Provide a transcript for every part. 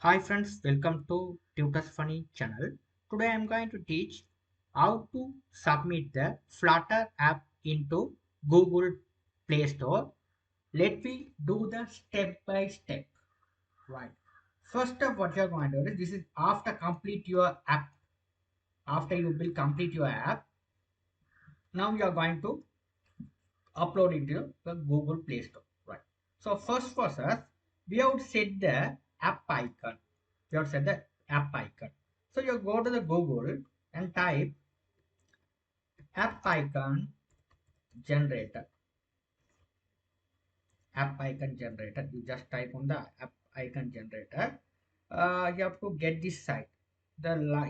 Hi friends, welcome to Tutors Funny channel. Today I am going to teach how to submit the Flutter app into Google Play Store. Let me do the step by step. Right. First step what you are going to do is this is after complete your app. After you will complete your app, now you are going to upload into the Google Play Store. Right. So first for us, we have to set the app icon. We have to set the app icon. So you go to the Google and type app icon generator. App icon generator. You just type on the app icon generator. You have to get this site.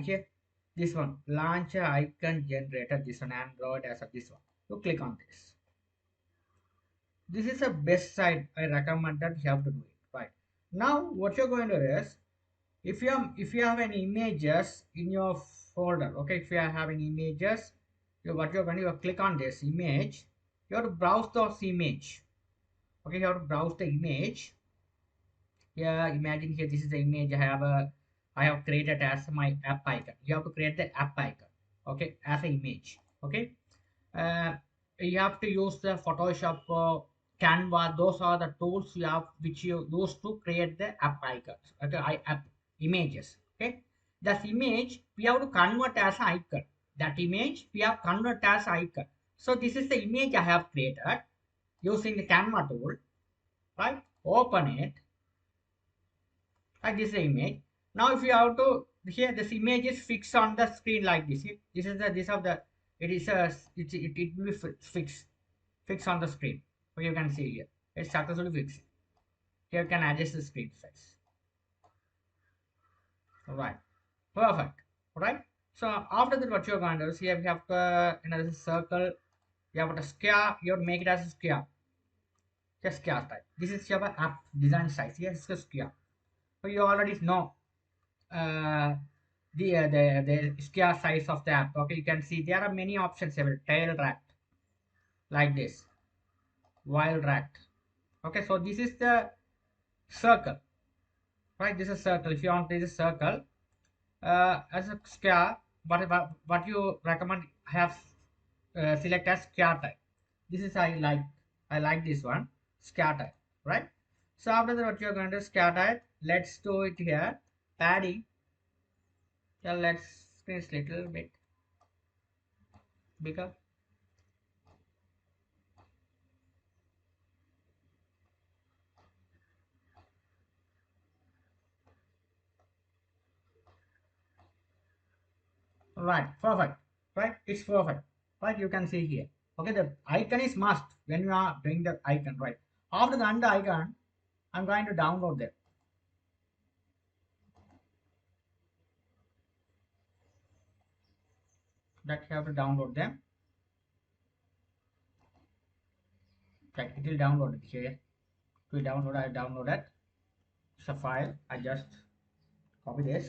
Here, this one launcher icon generator. This one Android as of this one. You click on this. This is the best site I recommend that you have to do it. Right now, what you're going to do is if you have any images in your folder, okay, if you are having images, what you're going to click on this image. You have to browse those image. Okay, you have to browse the image. Yeah, imagine here this is the image I have created as my app icon. You have to create the app icon, okay, as an image. Okay, uh, you have to use the Photoshop, Canva. Those are the tools you have which you use to create the app icons. Okay, app images. Okay, that image we have to convert as an icon. That image we have convert as icon. So this is the image I have created using the Canva tool. Right, open it. Like this is the image. Now if you have to here this image is fixed on the screen like this. See, this is the this of the it is a it will be fixed on the screen. So you can see here it's successfully fixed. Here you can adjust the screen size. Right, perfect. Right. So after that, what you're going to do is here we have another circle. You have a square. You have to make it as a square. Just square type. This is your app design size. Here it's a square. So you already know uh, the square size of the app. Okay, you can see there are many options here. Tail rat like this, wild rat. Okay, so this is the circle, right? This is circle. If you want this is circle as a square, what you recommend have select as square type. This is I like this one square type, right? So after that, what you're going to square type. Let's do it here. Padding. Yeah, let's increase little bit bigger. Right, perfect. Right, it's perfect. Right, you can see here. Okay, the icon is must when you are doing the icon. Right, after the under icon, I'm going to download them. That you have to download them. Right, it will download it here. To download, I download it. It's a file. I just copy this.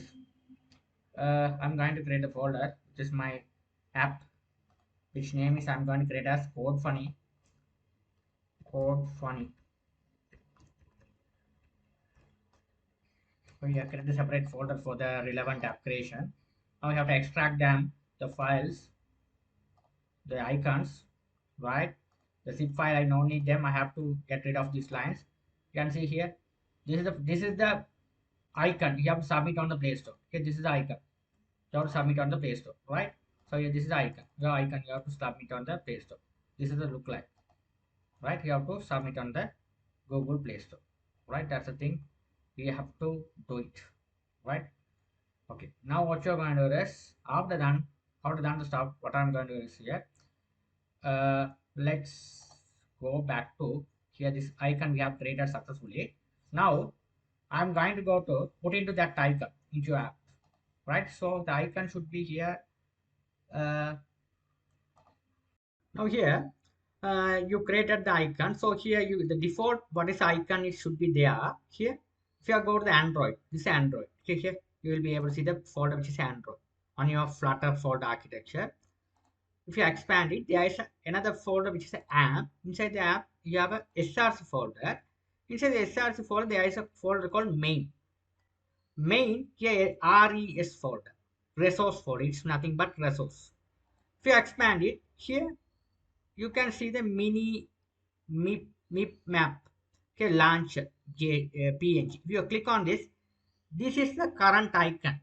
I'm going to create a folder, which is my app, which name is I'm going to create as code funny. Code funny. So you create a separate folder for the relevant app creation. Now you have to extract them, the files, the icons, right? The zip file I don't need them. I have to get rid of these lines. You can see here. This is the icon. You have to submit on the Play Store. Okay, this is the icon. You have to submit on the Play Store, right? So yeah, this is the icon. Your icon you have to submit on the Play Store. This is the look like, right? You have to submit on the Google Play Store, right? That's the thing. We have to do it, right? Okay. Now what you're going to do is after done the stuff, what I'm going to do is here. Let's go back to here this icon we have created successfully. Now I'm going to go to put into that icon into your app, right? So the icon should be here. uh, Now here you created the icon, so here you the default what is icon, it should be there here. If you go to the Android, this is Android. Okay, here you will be able to see the folder which is Android on your Flutter folder architecture. If you expand it, there is another folder which is an app. Inside the app, you have a SRC folder. Inside the SRC folder, there is a folder called main. main here res folder, resource folder. It's nothing but resource. If you expand it here, you can see the mini MIP map. Okay, launcher png. If you click on this, this is the current icon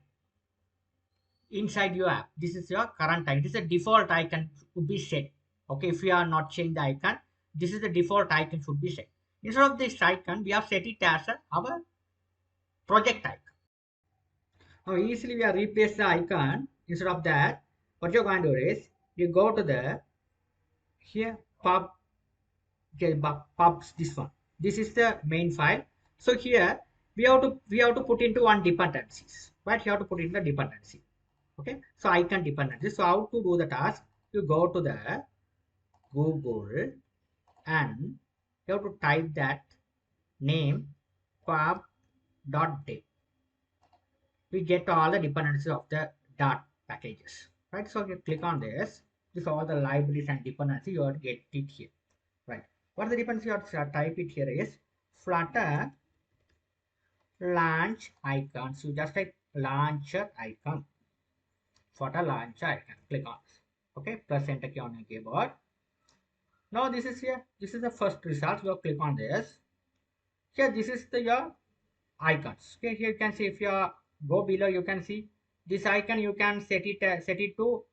inside your app. This is your current icon. This is a default icon should be set. Okay, if you are not changing the icon, this is the default icon should be set. Instead of this icon, we have set it as our project icon. Now easily we are replace the icon. Instead of that, what you're going to do is you go to the here pub, okay, pubs, this one. This is the main file. So here we have to put into one dependencies. Right? You have to put in the dependency. Okay, so icon dependency. So how to do the task? You go to the Google and you have to type that name pub.dev. We get all the dependencies of the dart packages. Right? So you click on this. This all the libraries and dependency you have to get it here. Right? What the dependency you have to type it here is Flutter launch icon. So just type launcher icon. Flutter launcher icon. Click on this. Okay, press enter key on your keyboard. Now this is here. This is the first result. You click on this. Here this is the your icons. Okay, here you can see if you go below, you can see this icon. You can set it to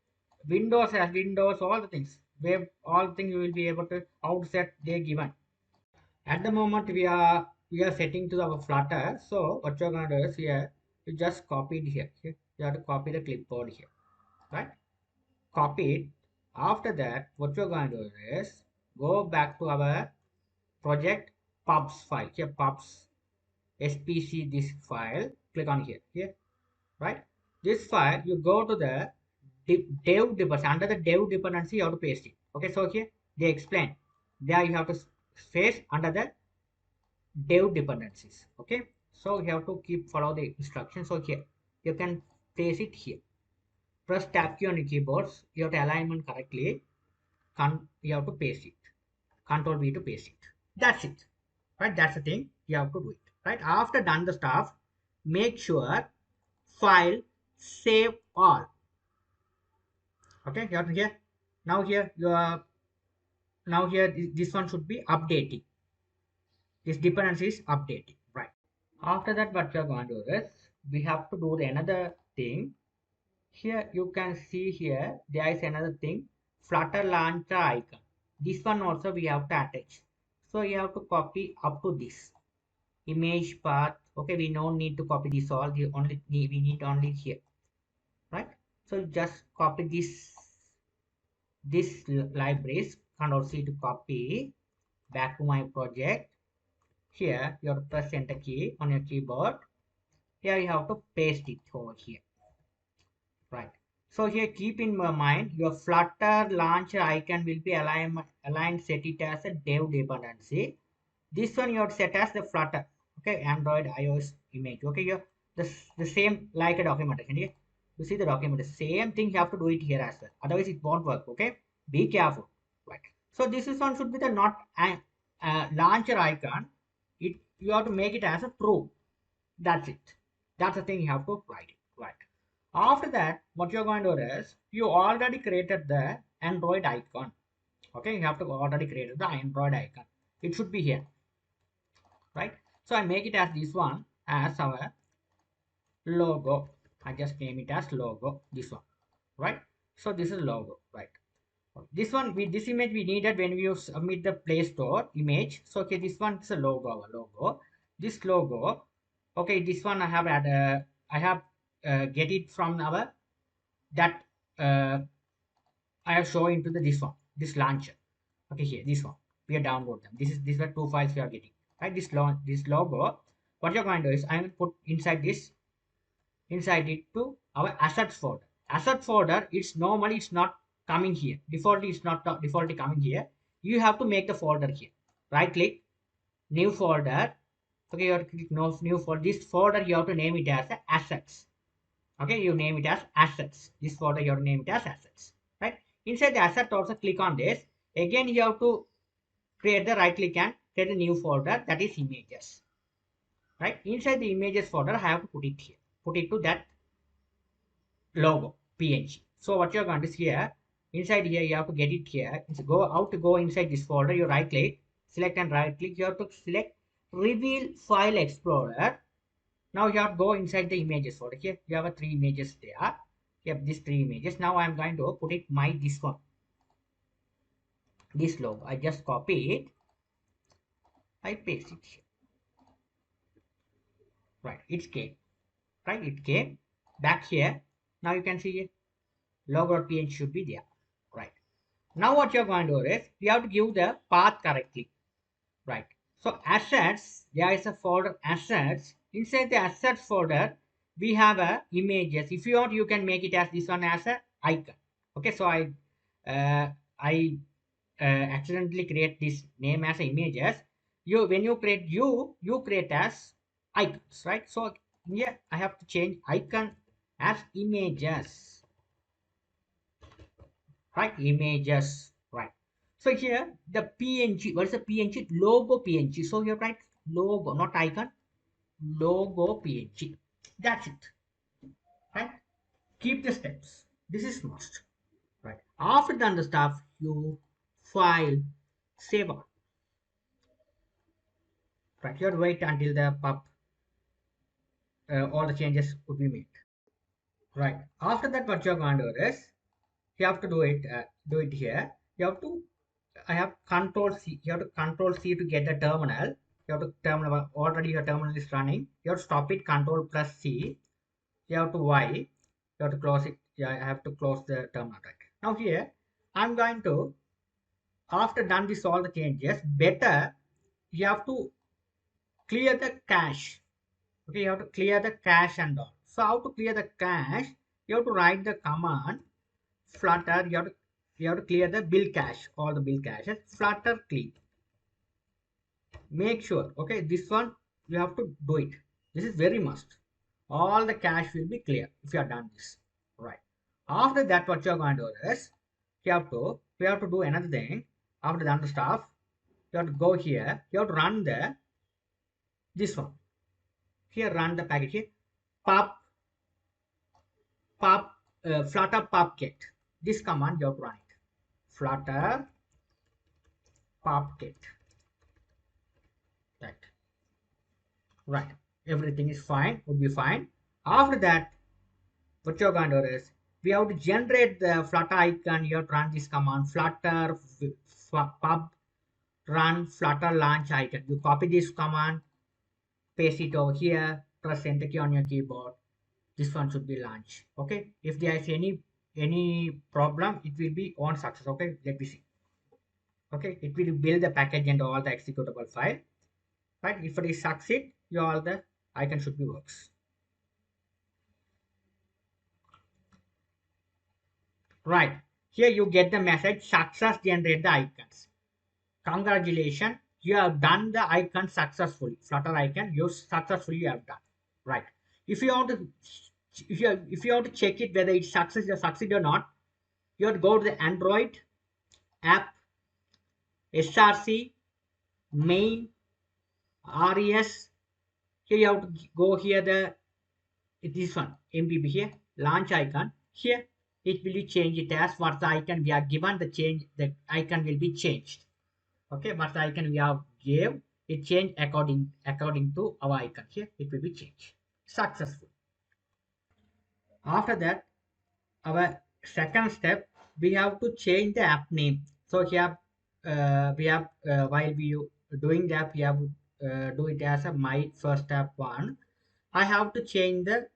Windows as Windows, all the things. Web, all things you will be able to outset they given. At the moment we are setting to our Flutter. So what you're gonna do is here you just copy it here. Here you have to copy the clipboard here, right? Copy it. After that, what you're going to do is go back to our project pubs file. Here pubs spc this file. Click on here, right? This file you go to the dev dependency. Under the dev dependency you have to paste it. Okay, so here they explain. There you have to paste under the dev dependencies. Okay, so you have to keep follow the instructions. So here you can place it here. Press tab key on your keyboards. You have to alignment correctly. You have to paste it. Control V to paste it. That's it. Right? That's the thing. You have to do it. Right? After done the stuff, make sure file save all. Okay, you have to here. Now here you are now here this one should be updating. This dependency is updating. Right. After that, what we are going to do is we have to do another thing. Here you can see here there is another thing, Flutter launcher icon. This one also we have to attach. So you have to copy up to this image path. Okay, we don't need to copy this all. We need only here, right? So just copy this libraries. Control C to copy back to my project. Here you have to press enter key on your keyboard. Here you have to paste it over here. Right. So here keep in mind your Flutter launcher icon will be aligned set it as a dev dependency. This one you have set as the Flutter. Okay, Android iOS image. Okay, you the same like a documentation. Yeah? You see the document, same thing you have to do it here as well. Otherwise it won't work. Okay, be careful. Right. So this is one should be the not launcher icon. It you have to make it as a true. That's it. That's the thing you have to write it. Right. After that, what you're going to do is you already created the Android icon. Okay, you have to already created the Android icon. It should be here, right? So I make it as this one as our logo. I just name it as logo. This one, right? So this is logo, right? This one with this image we needed when we submit the Play Store image. So okay, this one is a logo. Our logo. This logo. Okay, this one I have get it from our that I have shown into this one, this launcher. Okay, here this one we are download them. These are two files we are getting, right? This logo. What you're going to do is I will put inside it to our assets folder. Asset folder. It's not coming here. Defaultly it's not defaultly coming here. You have to make the folder here. Right click, new folder. Okay, you have to click new folder. This folder you have to name it as assets. Okay, you name it as assets. This folder you have to name it as assets. Right? Inside the asset also click on this. Again you have to create the right click and create a new folder that is images. right? Inside the images folder, I have to put it here, put it to that logo png. So what you're going to see here, inside here you have to get it here. It's go out to go inside this folder, you right click, select and right click, you have to select reveal file explorer. Now you have to go inside the images folder. Here you have a 3 images there. You have these 3 images. Now I'm going to put it my this one, this logo. I just copy it, I paste it here. Right, it came, right, it came back here. Now you can see it, logo.png should be there, right? Now what you're going to do is you have to give the path correctly, right? So assets, there is a folder assets. Inside the assets folder, we have a images. If you want, you can make it as this one as a icon. Okay, so I accidentally create this name as images. You when you create you create as icons, right? So yeah, I have to change icon as images, right? Images, right? So here the png, what is the png? Logo png. So here write logo, not icon, logo png. That's it, right? Keep the steps. This is must, right? After done the stuff, you file, save on, right? You have to wait until the pub all the changes would be made, right? After that, what you're going to do is you have to do it here. You have to, I have control C. You have to control C to get the terminal. You have to terminal, already your terminal is running. You have to stop it, control plus C. You have to Y. You have to close it. Yeah, I have to close the terminal, right? Now here, I'm going to, after done this all the changes, better you have to clear the cache. Okay, you have to clear the cache and all. So how to clear the cache? You have to write the command Flutter. You have to clear the build cache, all the build caches. Flutter clean. Make sure, okay, this one you have to do it. This is very must. All the cache will be clear if you have done this, right? After that, what you are going to do is you have to do another thing. After done the stuff, you have to go here. You have to run the this one. Here run the package here. Pub flutter pubget. This command you have to run it. Flutter pubget. Right. Right. Everything is fine. Would be fine. After that, what you're going to do is we have to generate the Flutter icon. You have to run this command Flutter pub run Flutter launch icon. You copy this command, paste it over here, press enter key on your keyboard. This one should be launch. Okay, if there is any problem, it will be on success. Okay, let me see. Okay, it will build the package and all the executable file, right? If it is succeed, your all the icon should be works, right? Here you get the message success, generate the icons. Congratulations, you have done the icon successfully. Flutter icon you successfully have done, right? If you want to, if you want to check it whether it succeed or not, you have to go to the Android app, src, main, res. Here you have to go here the this one mpp here launch icon. Here it will be change it as what the icon we are given, the change the icon will be changed. Okay, what the icon we have gave, it changed according to our icon. Here it will be changed successful. After that, our second step, we have to change the app name. So here we have while we doing that, we have do it as a my first app one. I have to change the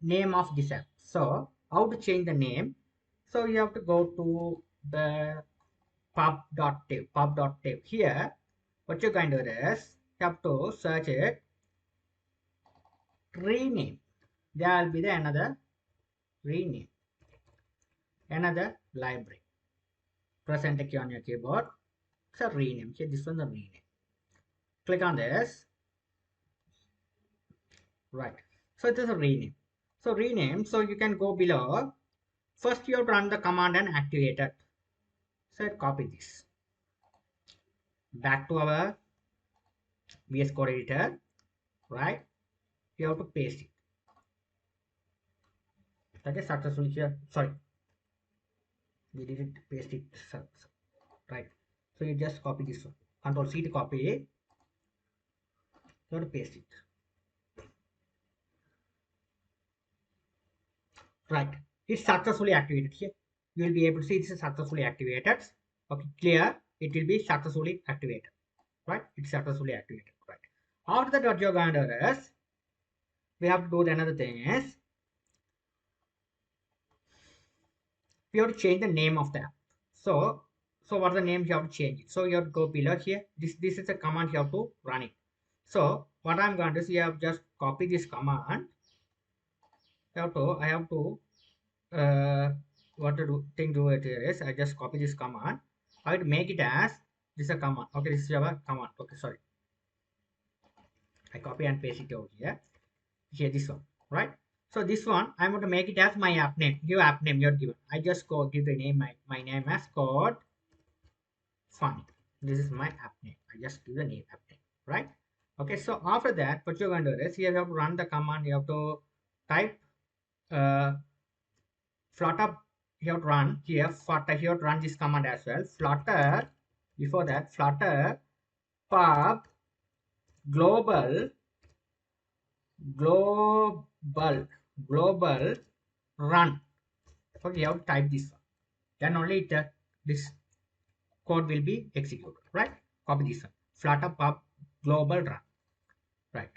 name of this app. So how to change the name? So you have to go to the pub.dev. Here what you're going to do is you have to search it, rename. There will be the another rename, another library. Press enter key on your keyboard. So rename. Here this one the rename. Click on this. Right. So it is a rename. So rename. So you can go below. First you have to run the command and activate it. So copy this. Back to our VS Code editor. Right. you have to paste it. That is successfully here. Sorry, we didn't paste it. Right. So you just copy this one. Control C to copy. You have to paste it. Right. It's successfully activated here. You will be able to see this is successfully activated. Okay, clear. It will be successfully activated. Right. It's successfully activated. Right. After that, what you're going to do is we have to do another thing is we have to change the name of the app. So what the name you have to change it. So you have to go below here. This is a command you have to run it. So what I'm going to do is you have just copy this command. I have to what to do thing do it here is I just copy this command. I have to make it as this is a command. Okay, this is our command. Okay, sorry. I copy and paste it over here. Here this one, right? So this one I'm going to make it as my app name. Give app name you're given. I just go give the name my name as code fun. This is my app name. I just give the name app name, right? Okay, so after that, what you're going to do is here you have to run the command. You have to type uh, Flutter. You have to run here. Flutter. You have to run this command as well. Flutter. Before that, Flutter pub global global global run. Okay, you have to type this one. Then only this code will be executed, right? Copy this one. Flutter pub global run. Right.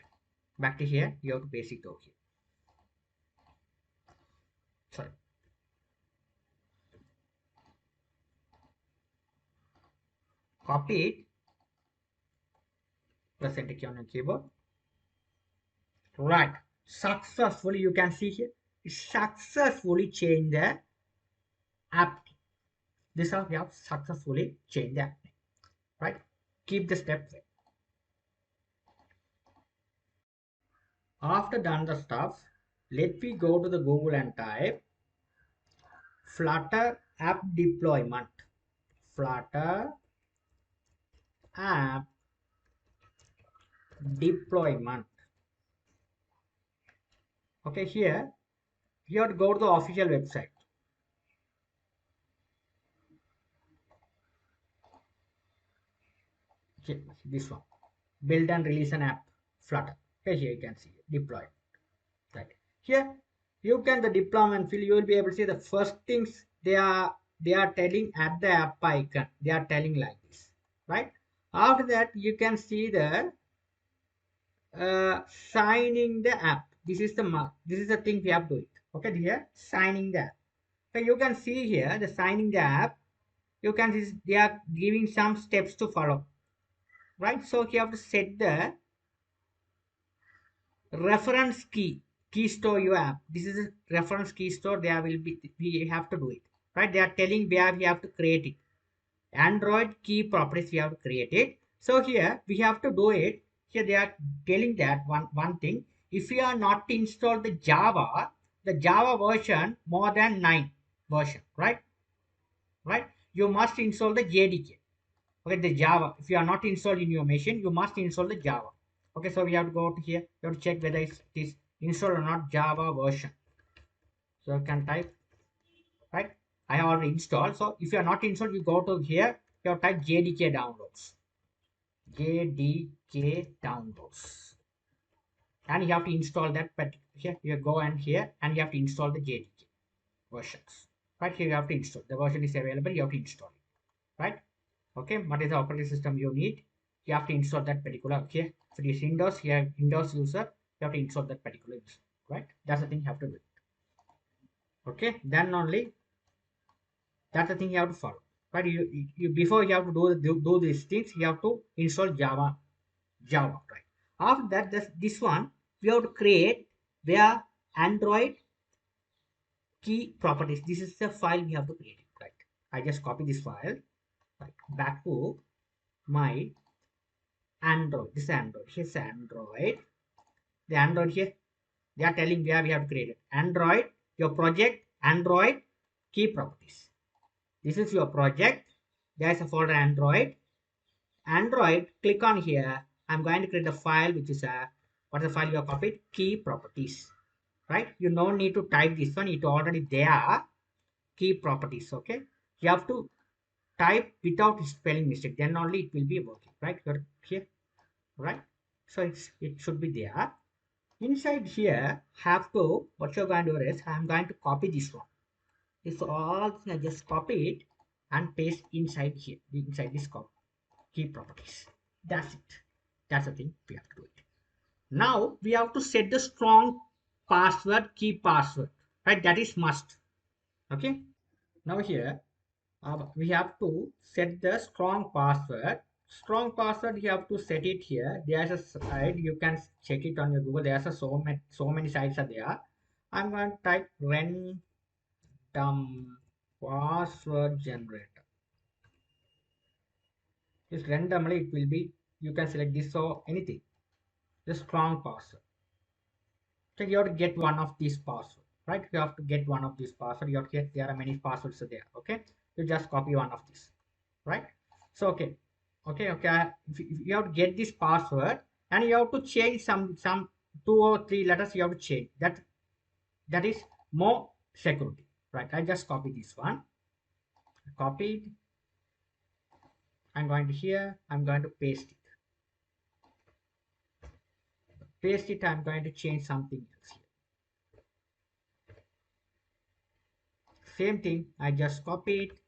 Back to here, you have to paste it over here. Sorry. Copy it. Press enter key on your keyboard. Right. Successfully, you can see here. It successfully changed the app. This is how we have successfully changed the app. Right. Keep the steps. After done the stuff, let me go to the Google and type Flutter app deployment. Flutter app deployment. Okay, here you have to go to the official website. Okay, this one. Build and release an app. Flutter. Okay, here you can see deploy. Right. Here you can the deployment field. You will be able to see the first things they are telling at the app icon. They are telling like this, right? After that, you can see the signing the app. This is the thing we have to do it. Okay, here signing the app. So you can see here the signing the app. You can see they are giving some steps to follow, right? So you have to set the reference key store your app. This is a reference key store. There will be we have to do it, right? They are telling where we have to create it. Android key properties we have to create it. So here we have to do it. Here they are telling that one thing. If you are not installed the Java version more than 9 version, right, you must install the JDK. Okay, the Java. If you are not installed in your machine, you must install the Java. Okay, so we have to go to here. You have to check whether it is installed or not Java version. So you can type, right? I have already installed. So if you are not installed, you go to here. You have to type JDK downloads. JDK downloads. And you have to install that. But here you go and here and you have to install the JDK versions. Right here you have to install. The version is available. You have to install it. Right? Okay, what is the operating system you need? You have to install that particular. Okay, if it is Windows, here Windows user, you have to install that particular user, right? That's the thing you have to do. Okay, then only that's the thing you have to follow, right? You before you have to do these things, you have to install Java, right? After that, this one we have to create where Android key properties. This is the file we have to create, right? I just copy this file, right? Back to my Android. This is Android. Here's Android. The Android here. They are telling where we have created. Android, your project, Android, key properties. This is your project. There is a folder Android. Android, click on here. I'm going to create a file which is a What is the file you have copied? Key properties, right? You don't need to type this one, it already there. Key properties, okay? You have to type without spelling mistake, then only it will be working, right? Here, right? So it should be there. Inside here, have to, what you're going to do is, I'm going to copy this one. This all, just copy it and paste inside here, inside this key properties. That's it. That's the thing we have to do it. Now we have to set the strong password, key password, right? That is must. Okay. Now here we have to set the strong password. Strong password you have to set it here. There's a site you can check it on your Google. There's a so many sites are there. I'm going to type random password generator. Just randomly it will be. You can select this or anything. The strong password. So you have to get one of these passwords, right? You have to get one of these passwords. You have to get, there are many passwords there. Okay, you just copy one of these, right? So okay. If you have to get this password and you have to change some 2 or 3 letters. You have to change that. That is more security, right? I just copy this one. Copied. I'm going to here. I'm going to paste it. Paste it. I'm going to change something else here. Same thing. I just copy it,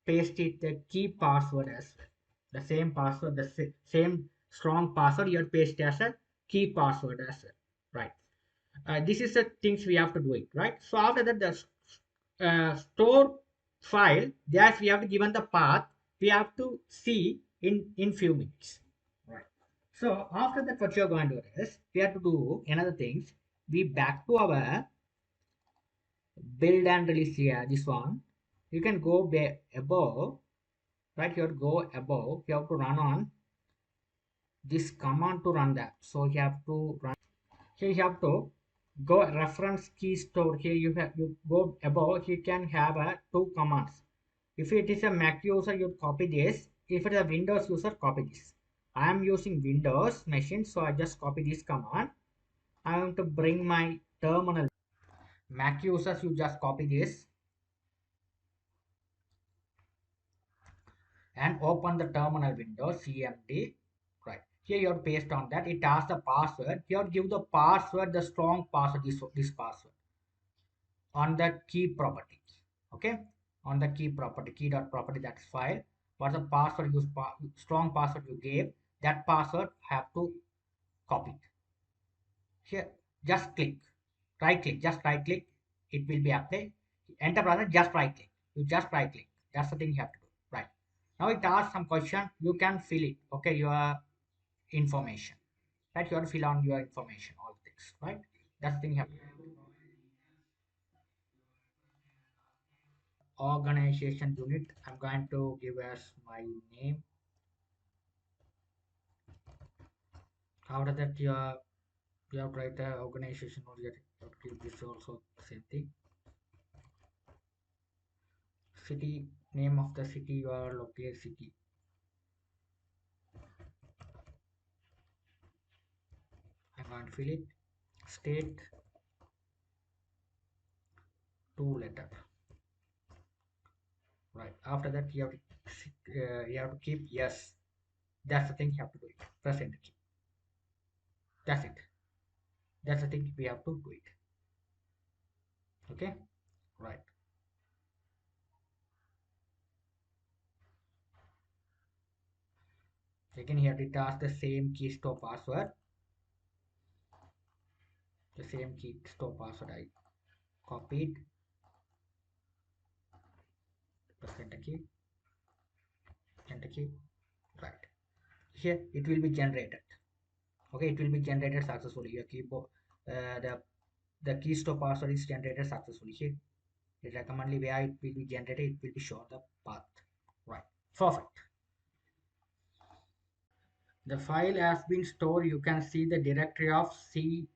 paste it, the key password as well. The same password, the same strong password, you paste as a key password as well, right? This is the things we have to do it, right? So after that, the store file, there we have to given the path, we have to see in few minutes, right? So after that, what you're going to do is, we have to do another things. We back to our build and release here, this one. You can go above, right here, go above, you have to run on this command to run that. So you have to run here, you have to go reference key store. Here you go above, you can have two commands. If it is a Mac user, you copy this. If it is a Windows user, copy this. I am using Windows machine, so I just copy this command. I want to bring my terminal. Mac users, you just copy this and open the terminal window, CMD. Right here you have to paste on that. It asks the password. You have to give the password, the strong password, this password on the key property. Okay, on the key property, key dot property, that's file. What's the password you strong password you gave, that password have to copy it. Here just click, right click, just right click, it will be applied. Enter browser, just right click, you just right click. That's the thing you have to do, right? Now it asks some question, you can fill it. Okay, your information, right? You have to fill on your information, all things, right? That's the thing you have to do. Organization unit, I'm going to give as my name. After that you have to write the organization, or you have to give this also same thing. City, name of the city you are located, city. I'm going to fill it. State, 2 letter, right? After that you have to keep yes. That's the thing you have to do it. Press enter key. That's it. That's the thing we have to do it. Okay, right. Again here it asks the same key store password. The same key store password I copied. Press enter key. Enter key. Right. Here it will be generated. Okay, it will be generated successfully. Your keyboard, the key store password is generated successfully. Here it recommendly where it will be generated. It will be shown the path. Right. Perfect. The file has been stored. You can see the directory of C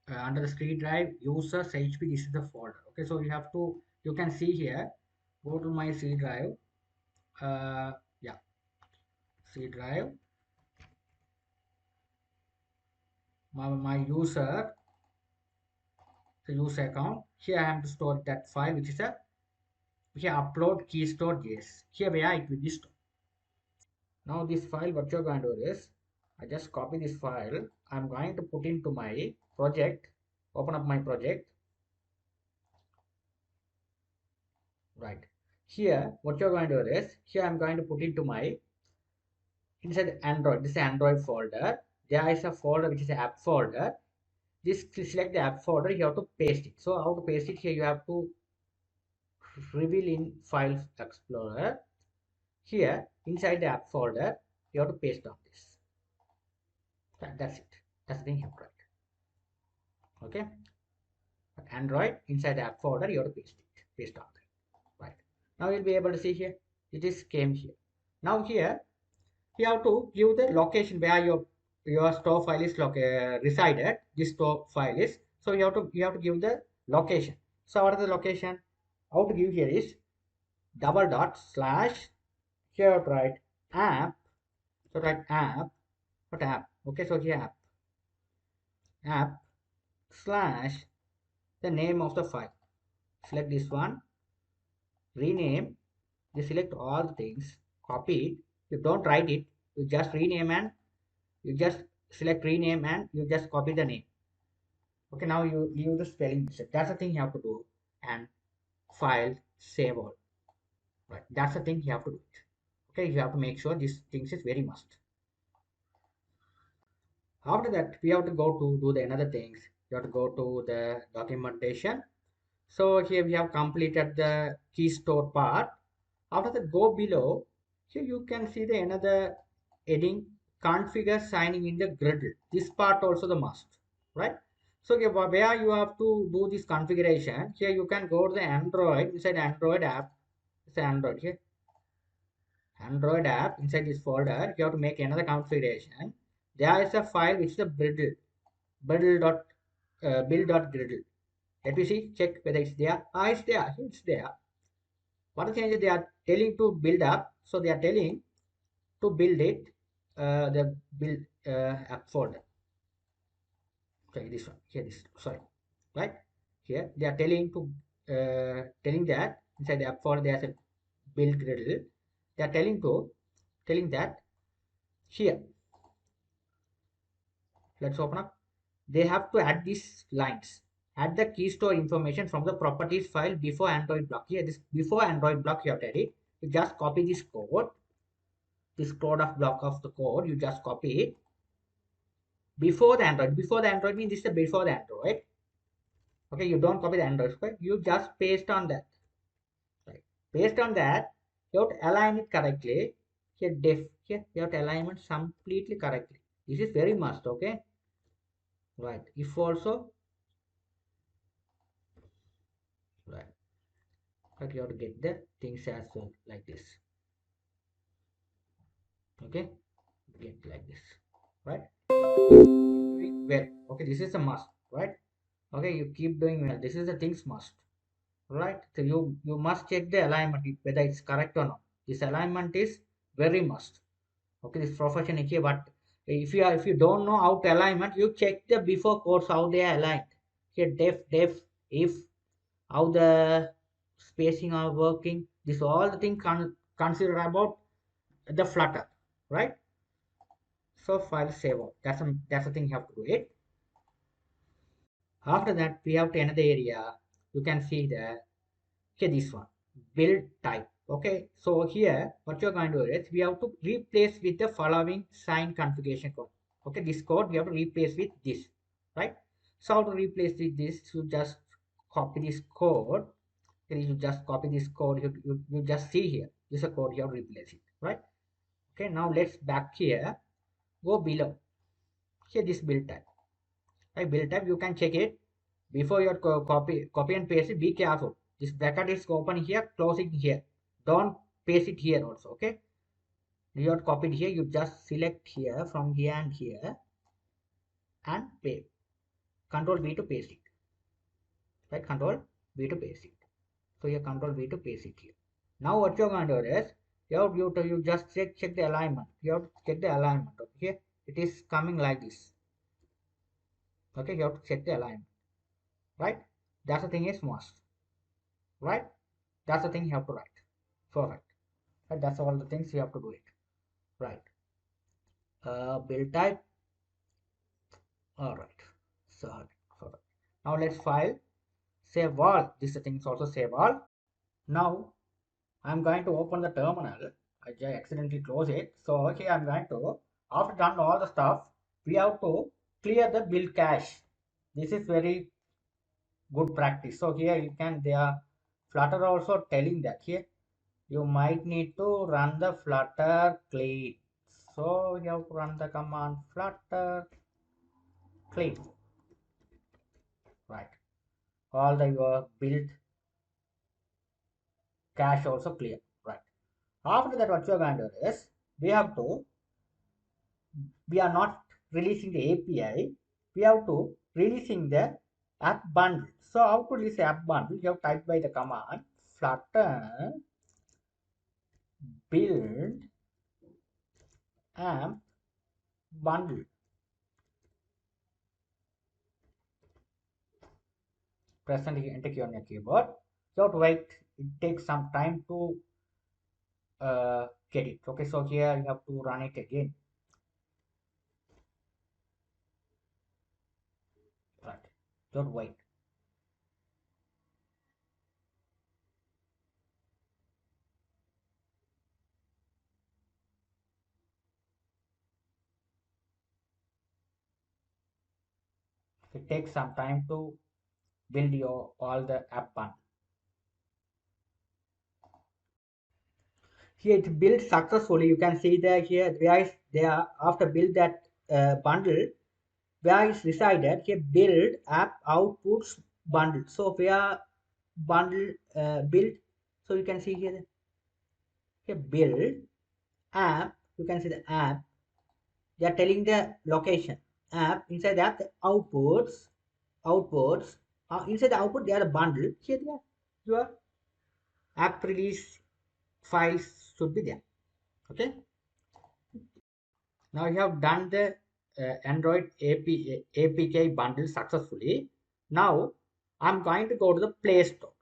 under the C drive, users, HP. This is the folder. Okay, so you have to, you can see here, go to my C drive. Uh, yeah, C drive. my user, the user account. Here I have to store that file, which is a here upload key store yes. Here where it will be stored. Now this file, what you're going to do is, I just copy this file. I'm going to put into my project. Open up my project. Right. Here, what you're going to do is, here I'm going to put into my inside Android. This is Android folder. There is a folder which is an app folder. This select the app folder. You have to paste it. So how to paste it? Here you have to reveal in Files Explorer. Here inside the app folder, you have to paste on this. That's it. That's the thing you have to write. Okay. But Android inside the app folder, you have to paste it. Paste on that. Right. Now you'll be able to see here. It is came here. Now here you have to give the location where your store file is resided. This store file is, so you have to give the location. So what is the location? How to give here is double dot slash, here write app. So write app. What app? Okay, so here app slash the name of the file. Select this one, rename. You select all the things, copy it. You don't write it, you just rename and you just select rename and you just copy the name. Okay, now you leave the spelling mistake. That's the thing you have to do. And file save all. Right, that's the thing you have to do it. Okay, you have to make sure these things is very must. After that, we have to go to do the another things. You have to go to the documentation. So here we have completed the key store part. After that, go below. Here you can see the another heading, configure signing in the Gradle. This part also the must, right? So okay, where you have to do this configuration, here you can go to the Android, inside Android app. It's Android here. Android app, inside this folder, you have to make another configuration. There is a file which is the build.gradle. Let me see, check whether it's there. Ah, it's there. It's there. What the changes they are telling to build up? So they are telling to build it, the build app folder. Okay, this one here. This sorry, right here they are telling to telling that inside the app folder there's a build gradle. They are telling that here. Let's open up. They have to add these lines. Add the key store information from the properties file before Android block. Here, this before Android block you have to edit. You just copy this code of block of the code. You just copy it before the Android. Before the Android means this is the before the Android. Okay, you don't copy the Android square. You just paste on that. Right. Based on that, you have to align it correctly. Here, here you have to align it completely correctly. This is very must. Okay. Right. If also, right. But you have to get the things as well like this. Okay, get like this, right? Doing well. Okay, this is a must, right? Okay, you keep doing well. This is the things must, right? So you must check the alignment whether it's correct or not. This alignment is very must. Okay, this profession here, but if you don't know how to alignment, you check the before course how they are aligned. Here def if how the spacing are working. This all the thing consider about the Flutter, right? So file save all. That's the thing you have to do it. After that, we have to another area. You can see that here this one build type. Okay, so here what you're going to do is we have to replace with the following sign configuration code. Okay, this code we have to replace with this, right? So how to replace with this? You just copy this code. You just copy this code. You just see here. This is a code you have to replace it, right? Okay, now let's back here. Go below. Here this build type. Right, build type you can check it before you copy and paste it. Be careful. This bracket is open here, close it here. Don't paste it here also. Okay. You have copied here. You just select here from here and here and paste. Control V to paste it. Right. Control V to paste it. So you Control V to paste it here. Now what you're going to do is you just check the alignment. You have to check the alignment. Okay. It is coming like this. Okay, you have to check the alignment, right? That's the thing is must, right? That's the thing you have to write. Perfect. Right? That's all the things you have to do it. Right. Build type. All right. So perfect. Now let's file. Save all. This thing is also save all. Now I'm going to open the terminal. I just accidentally close it. So here I'm going to, after done all the stuff, we have to clear the build cache. This is very good practice. So here you can, they are Flutter also telling that here you might need to run the Flutter clean. So you have to run the command Flutter clean, right? All the your build cache also clear, right? After that, what you're going to do is we have to, we are not releasing the API, we have to releasing the app bundle. So how to release the app bundle? You have typed by the command Flutter build app bundle. Press and enter key on your keyboard. You have to wait. It takes some time to get it. Okay, so here you have to run it again. Right. Don't wait. It takes some time to build your all the app bundle. Here it built successfully. You can see that here where is there after build that bundle where is resided here build app outputs bundle. So where bundle build, so you can see here build app, you can see the app, they are telling the location app. Inside that the outputs inside the output they are a bundle. Here they are, your app release files should be there. Okay, now you have done the Android APK bundle successfully. Now I'm going to go to the Play Store.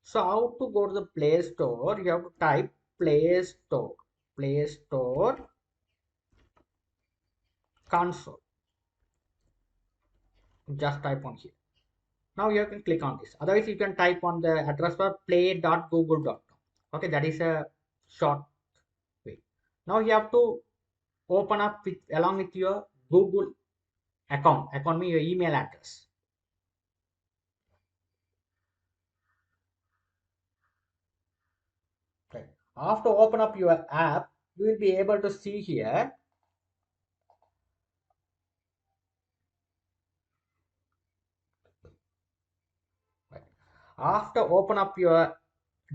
So how to go to the Play Store? You have to type Play Store console. Just type on here. Now you can click on this. Otherwise, you can type on the address bar play.google.com. Okay, that is a short way. Now you have to open up with along with your Google account. Account means your email address. Okay. After open up your app, you will be able to see here. Right. After open up your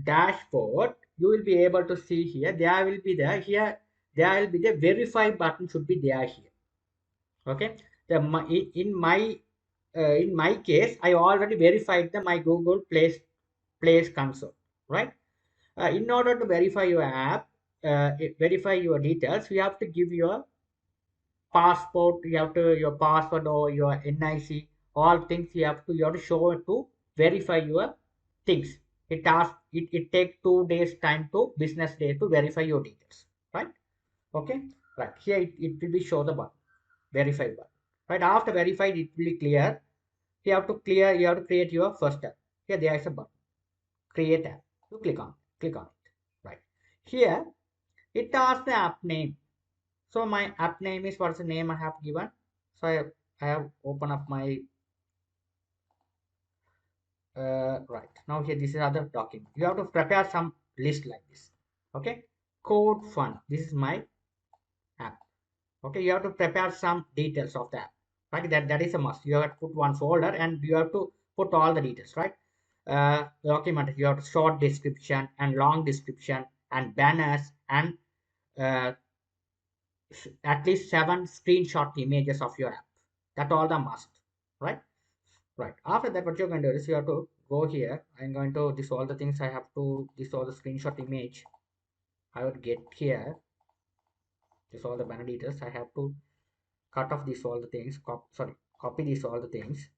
dashboard, you will be able to see here. There will be there here. There will be the verify button should be there here. Okay. The in my case, I already verified the my Google Place console. Right. In order to verify your app, verify your details, you have to give your passport, you have to your password or your NIC, all things you have to show it to verify your things. It takes 2 days time to business day to verify your details, right? Okay, right here it will be show the button, verify button, right? After verified it will be clear. You have to create your first app. Here there is a button, create app. You click on it, right? Here it asks the app name. So my app name is, what's the name I have given. So I have open up my right now here. This is other document. You have to prepare some list like this. Okay, code fund. This is my app. Okay, you have to prepare some details of the app. Right, that is a must. You have to put one folder and you have to put all the details. Right, document. You have short description and long description and banners and uh, at least 7 screenshot images of your app. That all the must, right? Right. After that, what you're going to do is you have to go here. I'm going to this all the things I have to this all the screenshot image. I would get here. This all the banner details. I have to cut off this all the things. Sorry. copy these all the things.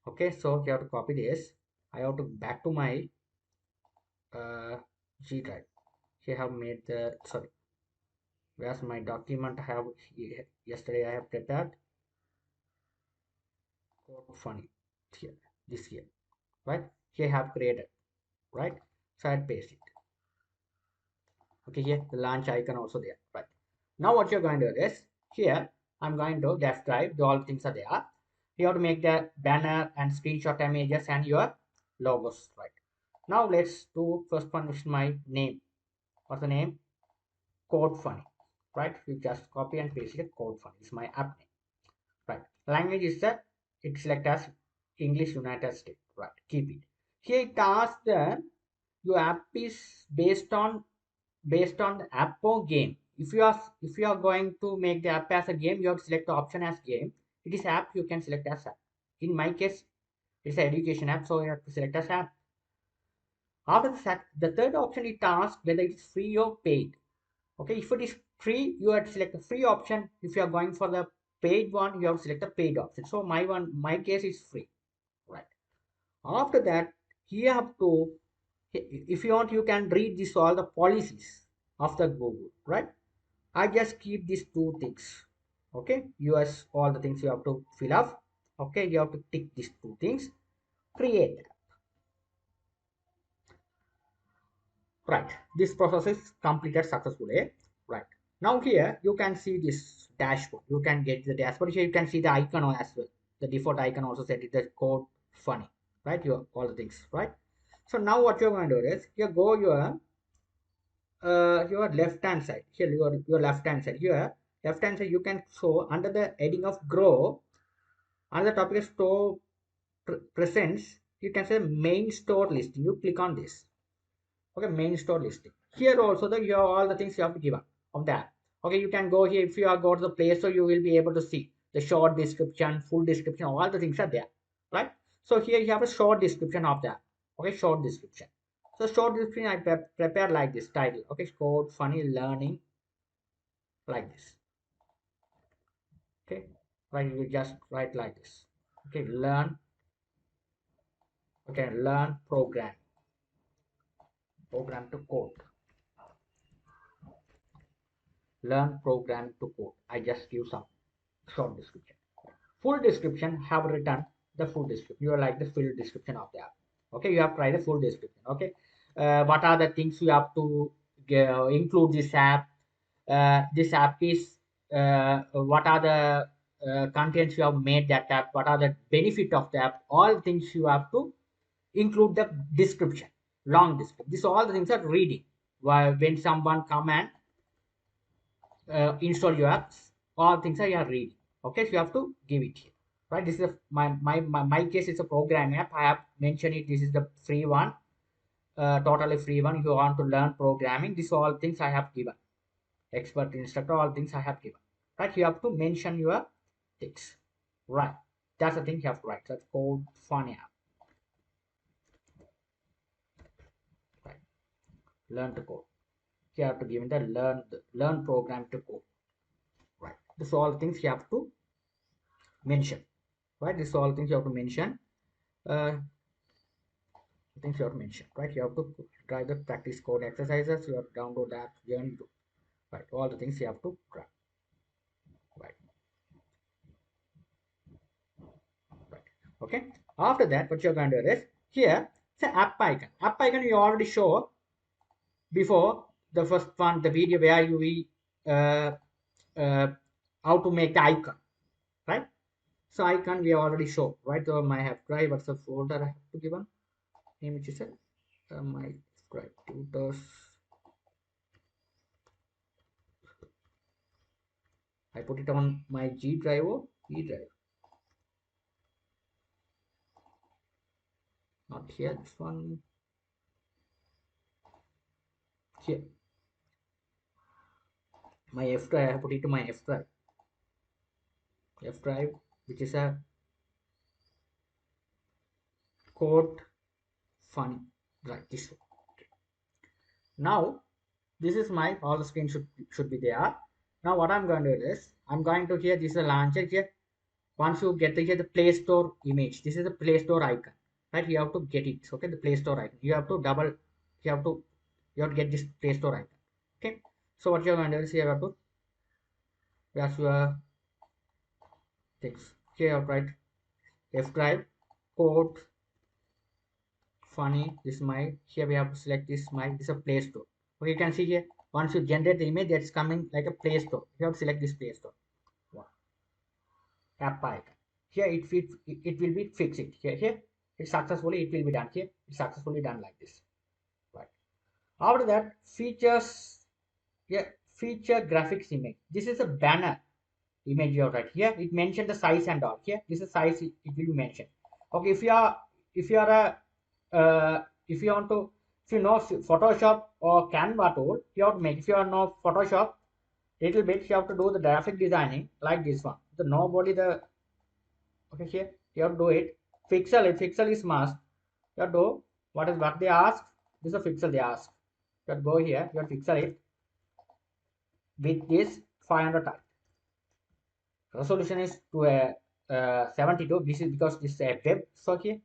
Okay, so you have to copy this. I have to back to my G drive. Here I have made the, sorry, where's my document I have yesterday I have prepared code funny here, this here, right? Here I have created, right? So I paste it. Okay, here the launch icon also there, right? Now what you're going to do is here I'm going to left drive, the all things are there. You have to make the banner and screenshot images and your logos, right? Now let's do first one, which is my name. What's the name? Code funny, right? You just copy and paste it. Code funny is my app name, right? Language is that it select as English United States, right? Keep it. Here it asks the your app is based on the app or game. If you are going to make the app as a game, you have to select the option as game. It is app, you can select as app. In my case, it's an education app, so you have to select as app. After the third option, it asks whether it's free or paid. Okay, if it is free, you have to select the free option. If you are going for the paid one, you have to select the paid option. So my case is free, right? After that, you have to, if you want, you can read this all the policies of the Google, right? I just keep these two things. Okay, US all the things you have to fill up. Okay, you have to tick these two things. Create. Right. This process is completed successfully. Right. Now here you can see this dashboard. You can get the dashboard. Here you can see the icon as well. The default icon also set it the code funny. Right. Your all the things. Right. So now what you're going to do is you go your left hand side. Here your left hand side. Here left hand side you can show under the heading of grow. Another topic is store presents. You can say main store listing. You click on this. Okay, main store listing. Here also you have all the things you have to give up of that. Okay, you can go here. If you are go to the Play Store, you will be able to see the short description, full description, all the things are there, right? So here you have a short description of that. Okay, short description. So short description I prepare like this title. Okay, code funny learning like this. Okay, right, you just write like this. Okay, learn. Okay, learn program to code. Learn program to code. I just give some short description. Full description have written the full description. You are like the full description of the app. Okay, you have tried the full description. Okay, what are the things you have to include this app? This app is what are the contents you have made that app? What are the benefit of the app? All things you have to include the description, long description. This all the things are reading. While when someone come and install your apps, all things are you are reading. Okay, so you have to give it here, right? This is my case. It's a program app. I have mentioned it. This is the free one, totally free one. If you want to learn programming, this all things I have given. Expert instructor, all things I have given. Right, you have to mention your things. Right, that's the thing you have to write. That's code funny app. Right, learn to code. You have to give the learn program to code. Right, this all things you have to mention. Right, this all things you have to mention. Things you have to mention, right? You have to try the practice code exercises. You have to download the app, join, right? All the things you have to try, right? Right. Okay. After that, what you're going to do is here, it's an app icon. App icon you already show before the first one, the video where you uh, uh, how to make the icon, right? So icon we already show, right? So my have drive. What's the folder I have to give one name, which is my drive tutors. I put it on my G drive or E drive. Not here, this one here. My F drive, I have put it to my F drive. F drive, which is a code funny drive. This one. Now, this is my all the screen should be there. Now, what I'm going to do is I'm going to here. This is a launcher here. once you get the, here the Play Store image, this is the Play Store icon, right? You have to get it. Okay, the Play Store icon. You have to double. You have to you have to get this Play Store icon. Okay. So what you're going to do is you have to that's your things. Here you have to write F drive code funny. This is my here we have to select this my this is a Play Store. Okay, you can see here once you generate the image that's coming like a Play Store. You have to select this Play Store. Wow. App icon. Here it will be fixed. Here it successfully it will be done. Here it's successfully done like this. Right. After that features, yeah, feature graphics image. This is a banner image you have right here. It mentioned the size and all. Here this is size. It will be mentioned. Okay, if you are a if you want to if you know Photoshop or Canva tool, you have to make. If you are know Photoshop little bit, you have to do the graphic designing like this one. The nobody the okay here you have to do it. Pixel if pixel is must. You have to do what they ask. This is a pixel they ask. You have to go here. You have to pixel it with this 500 type. Resolution is to a 72. This is because this is a web. So here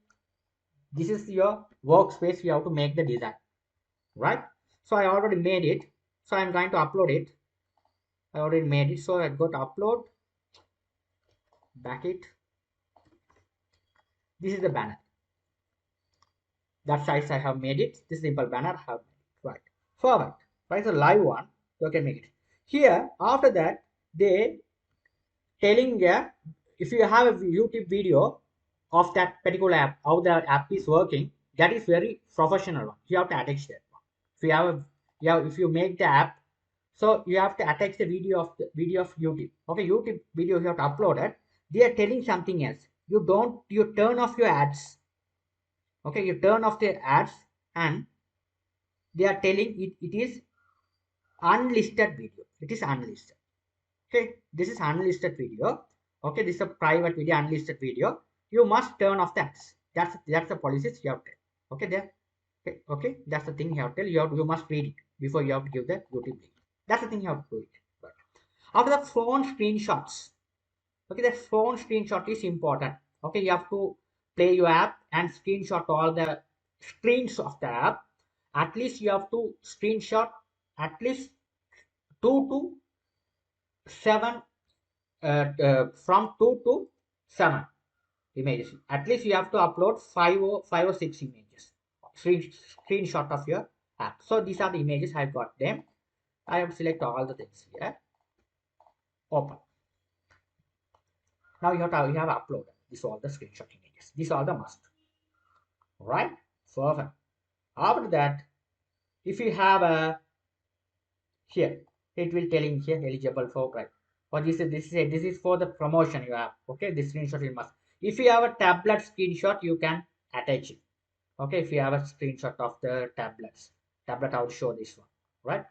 this is your workspace. You have to make the design, right? So I already made it. So I'm going to upload it. I already made it. So I go to upload, back it. This is the banner. That size I have made it. This simple banner I have made it. Right. Forward. Right. The live one. You can make it. Here after that they telling if you have a YouTube video of that particular app, how the app is working, that is very professional one. You have to attach that one. If you have a if you make the app, so you have to attach the video of YouTube. Okay, YouTube video you have to upload it. They are telling something else. You turn off your ads. Okay, you turn off the ads and they are telling it is unlisted video. It is unlisted. Okay, this is unlisted video. Okay, this is a private video, unlisted video. You must turn off the ads. That's the policies you have to tell. Okay, there. Okay, that's the thing you have to tell. You must read it before you have to give the YouTube link. That's the thing you have to do it. But after the phone screenshots. Okay, the phone screenshot is important. Okay, you have to play your app and screenshot all the screens of the app. At least you have to screenshot at least 2 to 7 from 2 to 7 images. At least you have to upload 5 or 6 images. Screenshot of your app. So these are the images I've got them. I have to select all the things here. Open. Now you have uploaded. These are all the screenshot images. These are the must. Right? Perfect. After that, if you have a here, it will telling here eligible for right. Or this is for the promotion you have. Okay, this screenshot you must. If you have a tablet screenshot, you can attach it. Okay, if you have a screenshot of the tablet, I will show this one. Right?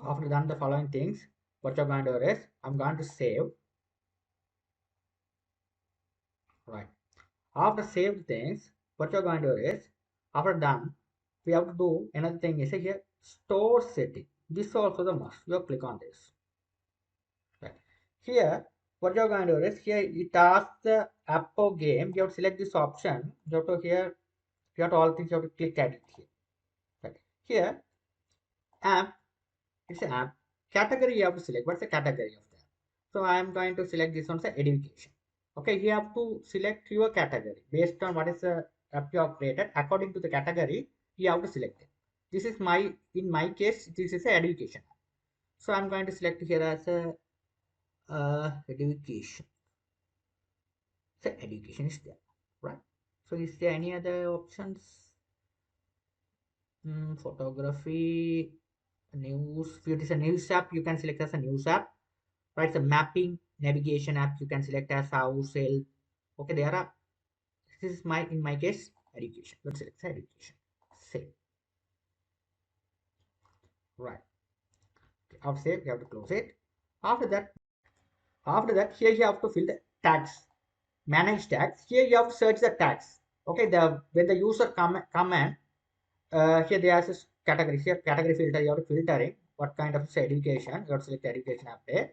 After done the following things, what you're going to do is I'm going to save. Right. After saved things, what you're going to do is after done, we have to do another thing is here store setting. This is also the must. You click on this. Right. Here, what you're going to do is here it asks the app or game. You have to select this option. You have to here, you have to all things. You have to click edit here. Right. Here, app. It's an app. Category you have to select. What's the category of that? So I am going to select this one, say education. Okay, you have to select your category based on what is the app you have created. According to the category, you have to select it. This is in my case, this is a education. So I'm going to select here as a education. So education is there, right? So is there any other options? Photography, news. If it is a news app, you can select as a news app. Right, the mapping navigation app you can select as house, health. Okay, there are. This is in my case education. Let's select education. Save. Right. After save, you have to close it. After that, here you have to fill the tags. Manage tags. Here you have to search the tags. Okay, when the user comment, here there is category. Here category filter. You have to filter it. What kind of education? You have to select education app there.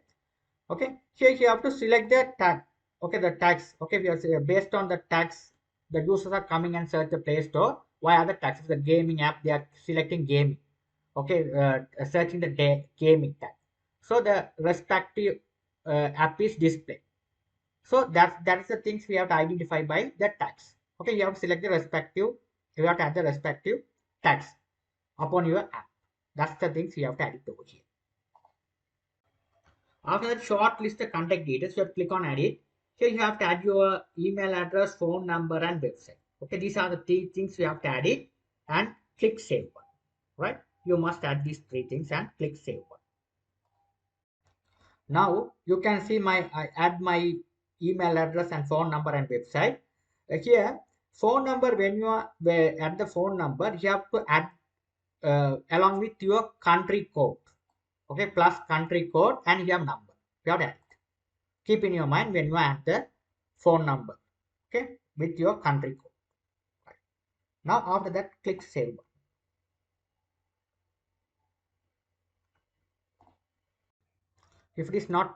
Okay, here you have to select the tag. okay, the tags, okay, we are based on the tags, the users are coming and search the Play Store. Why are the tags? The gaming app, they are selecting gaming, okay, searching the gaming tag. So the respective app is displayed. So that's the things we have to identify by the tags. Okay, you have to select the respective, you have to add the respective tags upon your app. That's the things you have to add it over here. After that, shortlist the contact details. You have to click on edit. Here you have to add your email address, phone number, and website. Okay, these are the three things you have to add it and click save one. Right? You must add these three things and click save one. Now you can see I add my email address and phone number and website. Here, phone number, when you are at the phone number, you have to add along with your country code. Okay, plus country code and you have number. You have to add it. Keep in your mind when you add the phone number, okay, with your country code. Right. Now after that, click save. If it is not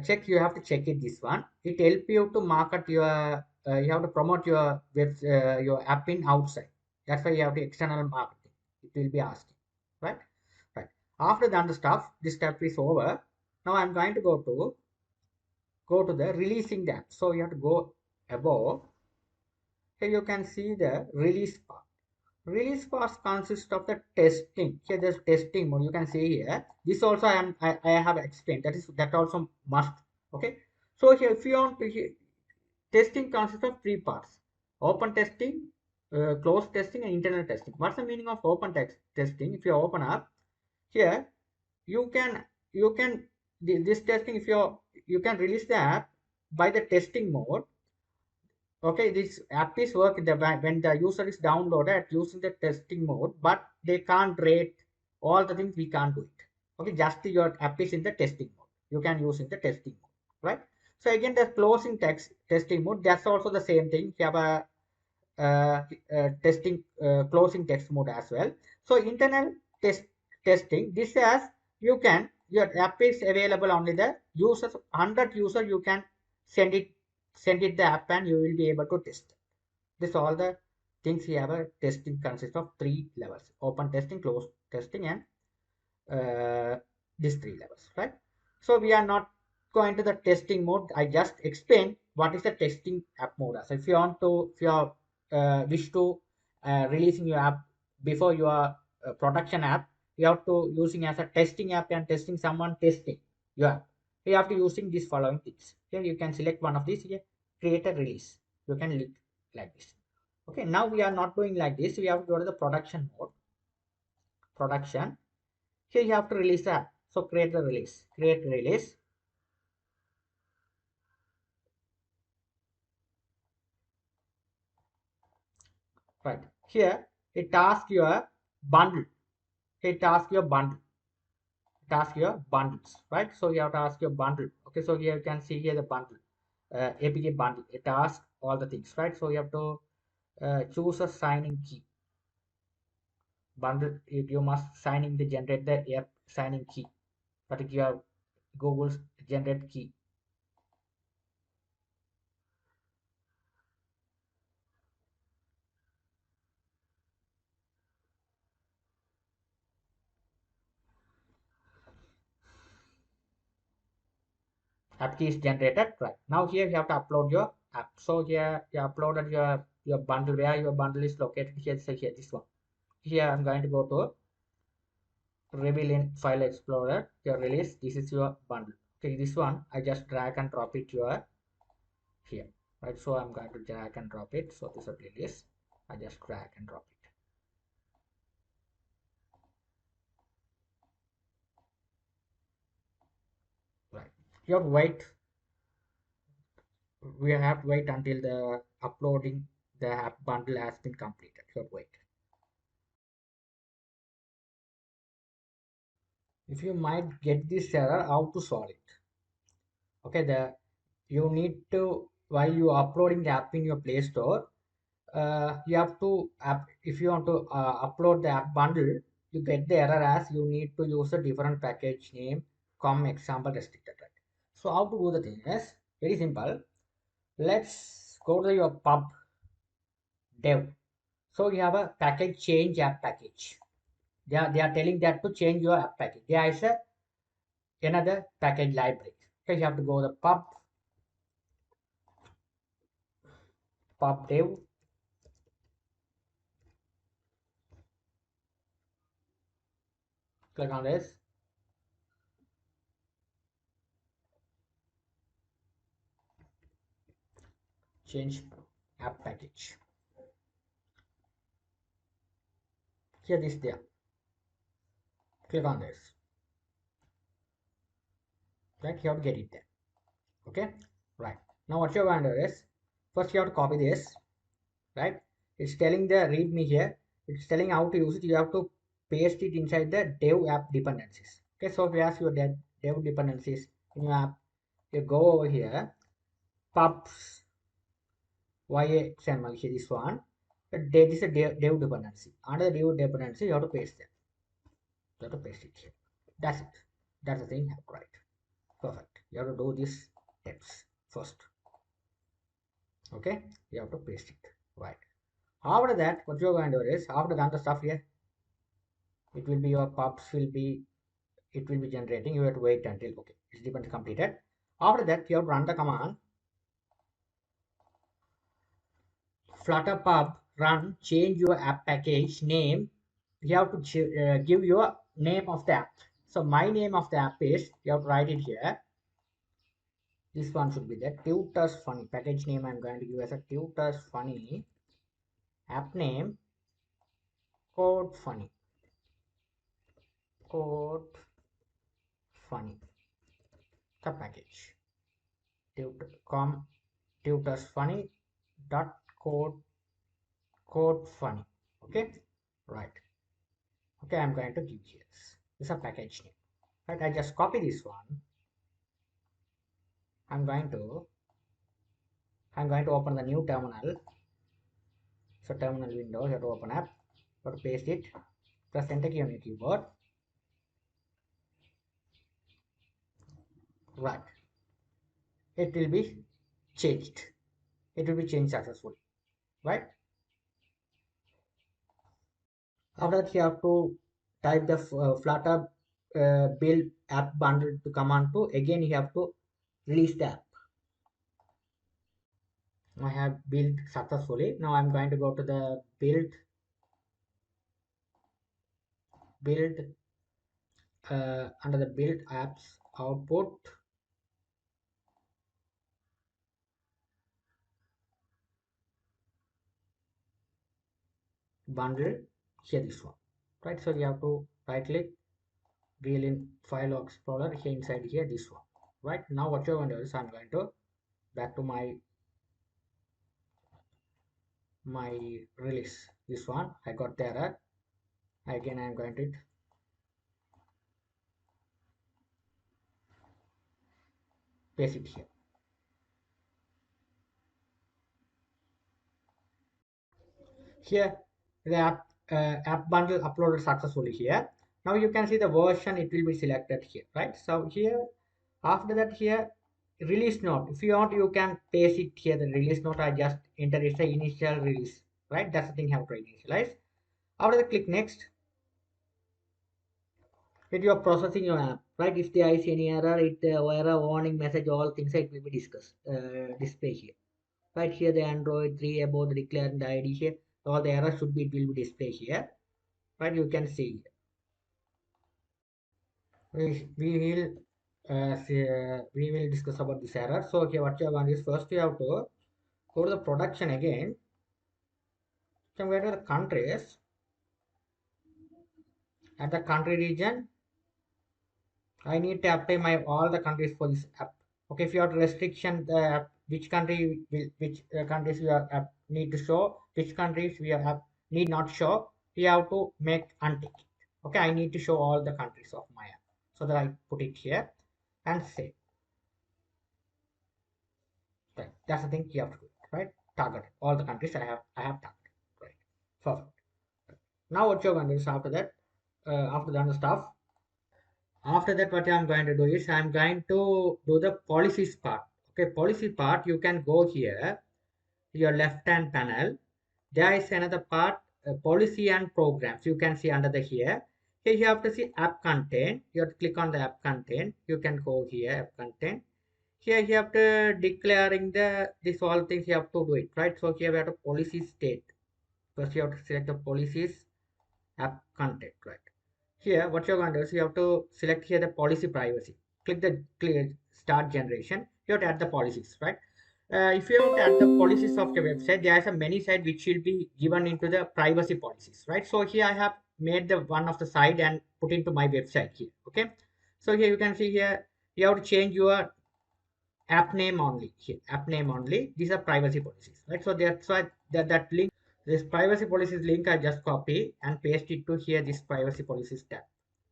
checked, you have to check it. This one, it help you to market your you have to promote your your app in outside. That's why you have to external marketing. It will be asking, right? Right. After done the stuff, this step is over. Now I'm going to go to the releasing the app. So you have to go above. Here you can see the release part. Release pass consists of the testing. Here there's testing mode. You can see here. This also I have explained. That also must. Okay. So here if you want to testing consists of three parts: open testing, closed testing, and internal testing. What's the meaning of open testing? If you open up here, you can this testing, if you can release the app by the testing mode. Okay, this app is work when the user is downloaded using the testing mode, but they can't rate all the things, we can't do it. Okay, just your app is in the testing mode. You can use in the testing mode, right? So again, the closing text testing mode, that's also the same thing. You have a testing closing text mode as well. So internal testing, this as your app is available only the users, 100 user you can send it the app and you will be able to test. This all the things we have a testing consists of three levels: open testing, closed testing, and uh, these three levels, right? So we are not going to the testing mode. I just explained what is the testing app mode. So if you want to, if you are, wish to releasing your app before your production app, you have to using as a testing app and testing someone testing your app. You have to using these following things. Here you can select one of these here, create a release. You can look like this. Okay, now we are not doing like this. We have to go to the production mode. Production. Here you have to release the app. So create the release. Create release. Right. Here it asks your bundle. It asks your bundle. It asks your bundles. Right. So you have to ask your bundle. Okay. So here you can see here the bundle. APK bundle. It asks all the things. Right. So you have to choose a signing key. Bundle. You must sign in the generate the app signing key. That is your Google's generate key. App key is generated. Right. Now here you have to upload your app. So here you uploaded your bundle, where your bundle is located. Here, say here this one. Here I'm going to go to reveal in file explorer, your release. This is your bundle. Okay, this one I just drag and drop it your here. Right. So I'm going to drag and drop it. So this is a release. I just drag and drop it. Right. You have to wait. We have to wait until the uploading the app bundle has been completed. You have to wait. If you might get this error, how to solve it? Okay, you need to, while you are uploading the app in your Play Store, you have to if you want to upload the app bundle, you get the error as you need to use a different package name, example restricted, right? So how to do the thing is very simple. Let's go to your pub dev. So you have a package change app package. They are telling that to change your app package. There is another package library. Okay, you have to go to the pub dev. Click on this. Change app package. Here this there. Click on this. Right, you have to get it there. Okay, right. Now what you're going to do is first you have to copy this. Right, it's telling the readme here. It's telling how to use it. You have to paste it inside the dev app dependencies. Okay, so if you ask your dev dependencies in your app, you go over here, pubs YXML here, this one. This is a dev dependency. Under the dev dependency, you have to paste it. You have to paste it here. That's it. That's the thing. Right. Perfect. You have to do these steps first. Okay. You have to paste it. Right. After that, what you're going to do is after done the stuff here, it will be your pubs will be it will be generating. You have to wait until okay, it's depends completed. After that, you have to run the command flutter pub run change your app package name. You have to give your name of the app. So my name of the app is you have to write it here. This one should be the tutors funny package name. I'm going to give as a tutors funny app name code funny code funny the package com tutors funny dot code funny. Okay, right. Okay, I'm going to give here this is a package name. Right, I just copy this one. I'm going to open the new terminal. So terminal window, you have to open up, you have to paste it, press enter key on your keyboard. Right, it will be changed. It will be changed successfully. Right. After that, you have to type the Flutter build app bundle to command to. Again, you have to release the app. I have built successfully. Now I'm going to go to the build under the build apps output bundle here, this one. Right, so you have to right click wheel in file explorer here inside here, this one. Right, now what you're going to do is I'm going to back to my release, this one. I got the error. Again I'm going to paste it here. Here the app bundle uploaded successfully here. Now you can see the version, it will be selected here. Right, so here after that here release note, if you want you can paste it here. The release note I just enter is the initial release. Right, that's the thing, how to initialize. After that click next. If you are processing your app, right, if there is any error, error warning message, all things it will be discussed display here. Right, here the Android 3 about the declaring the ID here, all the errors should be, it will be displayed here. Right, you can see we will we will discuss about this error. So here what you want is first you have to go to the production again. So where are the countries? At the country region, I need to apply my all the countries for this app. Okay, if you have restriction, the app, which country will, which countries we are app need to show, which countries we are app need not show, we have to make untick. Okay, I need to show all the countries of my app, so that I put it here and save. Right, that's the thing you have to do. Right, target all the countries I have targeted. Right, perfect. Now what you're going to do is after that, after done the stuff. After that, what I'm going to do is I'm going to do the policies part. Okay, policy part, you can go here, your left hand panel. There is another part, policy and programs. You can see under the here. Here you have to see app content. You have to click on the app content. You can go here, app content. Here you have to declaring the this all things you have to do it, right? So here we have to policy state. First you have to select the policies app content, right? Here what you're going to do is you have to select here the policy privacy. Click the start generation. You have to add the policies, right? If you have to add the policies of the website, there are some many sites which will be given into the privacy policies, right? So here I have made the one of the site and put into my website here. Okay, so here you can see here you have to change your app name only here, app name only. These are privacy policies, right? So that's why that link, this privacy policies link, I just copy and paste it to here, this privacy policies tab,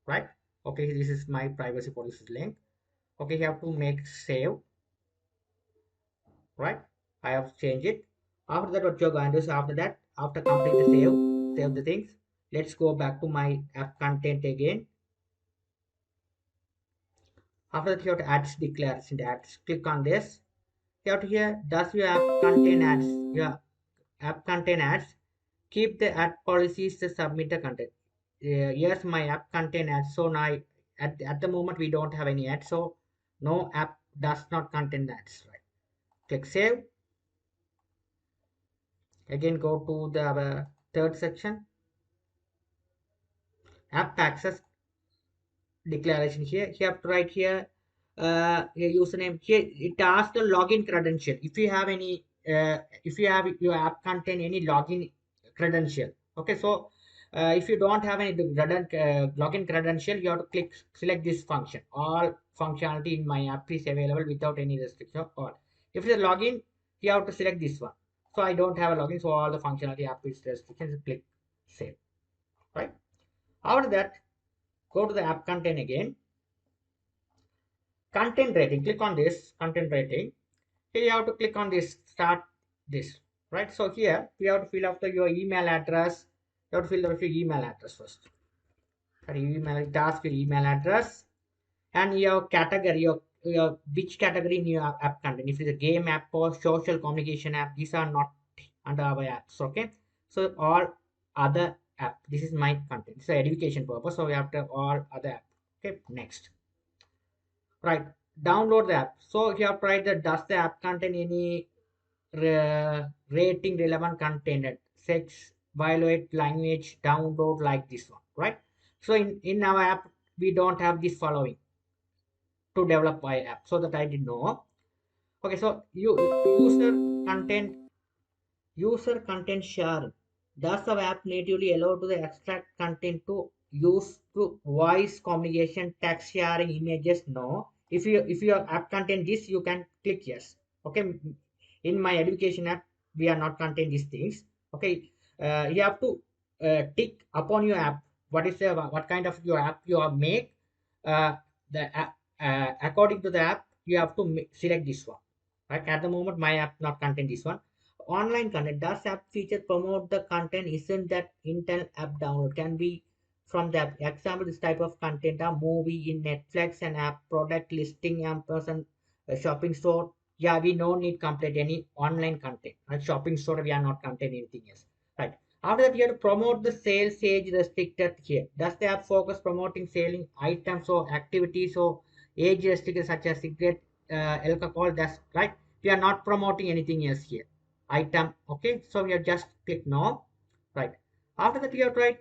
right? Okay, this is my privacy policies link. Okay, you have to make save, right? I have changed it. After that, what you're going to do is after that, after complete the save the things, let's go back to my app content again. After that, you have to add declaration ads. Click on this. You have to here, does your app contain ads? Your app contain ads. Keep the ad policies to submit the content. Yes, my app contain ads. So now at the moment we don't have any ads. So no app does not contain ads. Right. Click save. Again go to the third section. App access declaration. Here you have to write here your username. Here it asks the login credential. If you have any if you have your app contain any login credential. Okay, so if you don't have any login credential, you have to click select this function. All functionality in my app is available without any restriction. Or if it's a login, you have to select this one. So I don't have a login, so all the functionality app is restrictions. Click save. Right. After that, go to the app content again. Content rating. Click on this content rating. Here you have to click on this start this, right? So here you have to fill out your email address. You have to fill out your email address first. Email task your email address and your category, your which category in your app content. If it's a game app or social communication app, these are not under our apps. Okay, so all other app. This is my content. It's an education purpose, so we have to all other app. Okay, next. Right, download the app. So you have tried that does the app contain any rating relevant content, sex, violate, language, download like this one, right? So in our app we don't have this following to develop my app, so that I did know. Okay, so you user content sharing. Does the app natively allow to the extract content to use to voice communication, text sharing, images? No. If your app contain this, you can click yes. Okay. In my education app, we are not contain these things. Okay. You have to tick upon your app. What kind of your app you are make? Uh, the according to the app, you have to select this one. Right. At the moment, my app not contain this one. Online content. Does app feature promote the content? Isn't that intel app download? Can be from the app. Example, this type of content are movie in Netflix and app product listing and person shopping store. Yeah, we no need complete any online content. At shopping store, we are not content anything else. Right. After that, you have to promote the sales age restricted here. Does the app focus promoting selling items or activities or age restricted such as cigarette, alcohol? That's right. We are not promoting anything else here item. Okay, so we have just click no, right? After that you have to write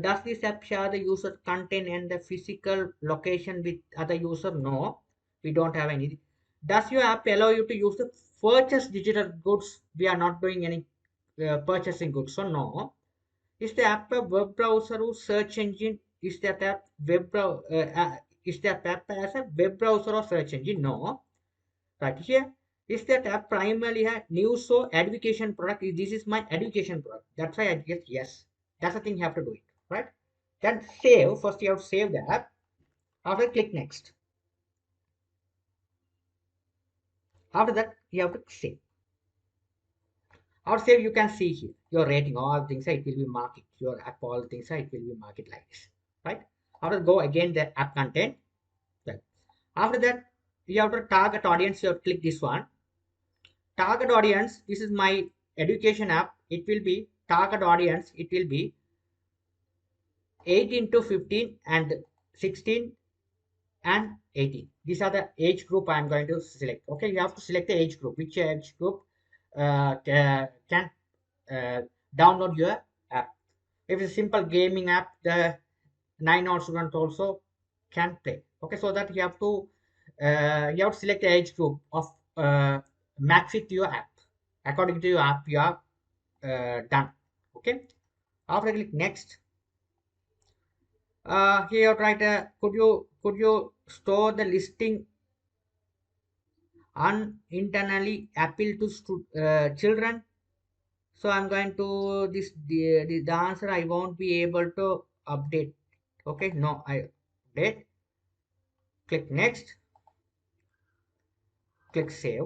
does this app share the user content and the physical location with other user? No, we don't have any. Does your app allow you to use the purchase digital goods? We are not doing any purchasing goods, so no. Is the app a web browser or search engine? Is that app is that app as a web browser or search engine? No. Right here is that app primarily a news or education product. This is my education product. That's why I get yes. That's the thing you have to do it, right? Then save. First you have to save the app. After click next. After that you have to save. After save you can see here your rating, all things. It will be marked. Your app, all things. It will be marked like this, right? After go again the app content. Right. After that you have to target audience. You have to click this one. Target audience. This is my education app. It will be target audience. It will be 18 to 15 and 16 and 18. These are the age group I am going to select. Okay, you have to select the age group. Which age group can uh, download your app. If it's a simple gaming app, the 9 or student also can play. Okay, so that you have to select the age group of match it to your app. According to your app, you are done. Okay. After click next, here you write could you store the listing uninternally appeal to children? So I'm going to the answer I won't be able to update. Okay, no, I update. Click next. Click save.